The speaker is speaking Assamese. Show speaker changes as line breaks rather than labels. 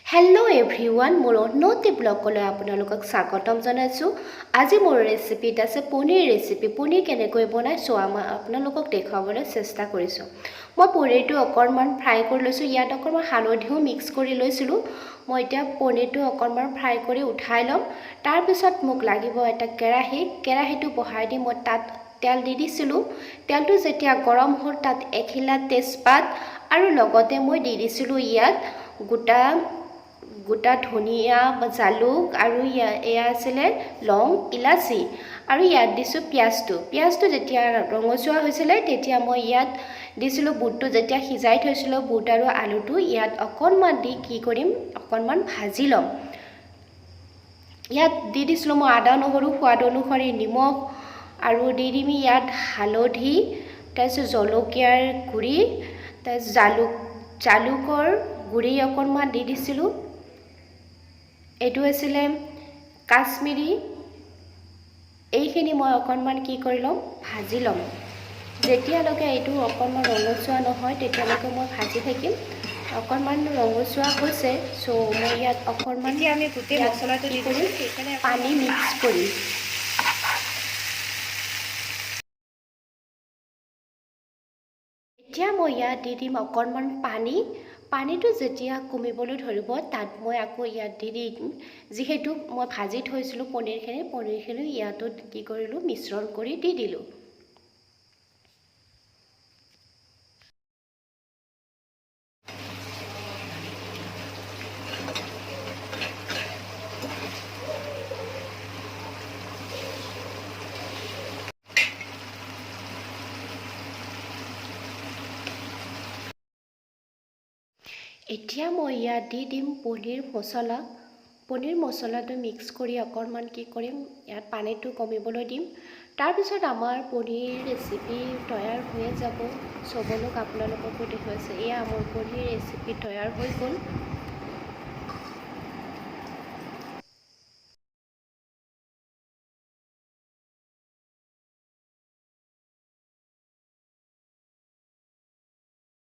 Hello everyone, মোৰ অন্যটি ব্লগলৈ আপোনালোকক স্বাগতম জনাইছো। আজি মোৰ ৰেচিপিত আছে পনীৰ ৰেচিপি। পনীৰ কেনেকৈ বনাইছো আপোনালোকক দেখাবলৈ চেষ্টা কৰিছো। মই পনীৰটো অকণমান ফ্ৰাই কৰি লৈছো। ইয়াত অকণমান হালধিও মিক্স কৰি লৈছিলো। মই এতিয়া পনীৰটো অকণমান ফ্ৰাই কৰি উঠাই লম। তাৰ পিছত মোক লাগিব এটা কেৰাহীটো বহাই দি মই তাত তেল দি দিছিলো। তেলটো যেতিয়া গৰম হ'ল তাত এখিলা তেজপাত আৰু লগতে মই দি দিছিলো ইয়াত গোটা ধনিয়া জালুক আৰু এয়া আছিলে লং ইলাচি আৰু ইয়াত দিছো পিয়াজটো যেতিয়া ৰঙচুৱা হৈছিলে তেতিয়া মই ইয়াত দিছিলো বুটটো যেতিয়া সিজাই থৈছিলো বুট আৰু আলুটো ইয়াত অকণমান দি কি কৰিম অকণমান ভাজি লম। ইয়াত দি দিছিলো মই আদা নহৰু সোৱাদ অনুসৰি নিমখ আৰু দি দিম ইয়াত হালধি তাৰপিছত জলকীয়াৰ গুড়ি তাৰপিছত জালুকৰ গুড়ি অকণমান দি দিছিলো। এইটো আছিলে কাশ্মীৰী। এইখিনি মই অকণমান কি কৰি ল'ম ভাজি ল'ম। যেতিয়ালৈকে এইটো অকণমান ৰঙচুৱা নহয় তেতিয়ালৈকে মই ভাজি থাকিম। অকণমান ৰঙচুৱা হৈছে চ' মই ইয়াত অকণমান
আমি গোটেই মছলাটো দি কৰিম সেইকাৰণে
পানী মিক্স কৰিম। এতিয়া মই ইয়াত দি দিম অকণমান পানীটো যেতিয়া কমিবলৈ ধৰিব তাত মই আকৌ ইয়াত দি দিম যিহেতু মই ভাজি থৈছিলোঁ পনীৰখিনি ইয়াতো কি কৰিলোঁ মিশ্ৰণ কৰি দি দিলোঁ। এতিয়া মই ইয়াত দি দিম পনীৰ মছলাটো মিক্স কৰি অকণমান কি কৰিম ইয়াত পানীটো কমিবলৈ দিম। তাৰপিছত আমাৰ পনীৰ ৰেচিপি তৈয়াৰ হৈ যাব। চবলোক আপোনালোককো দেখুৱাইছে এয়া মোৰ পনীৰ ৰেচিপি তৈয়াৰ হৈ গ'ল।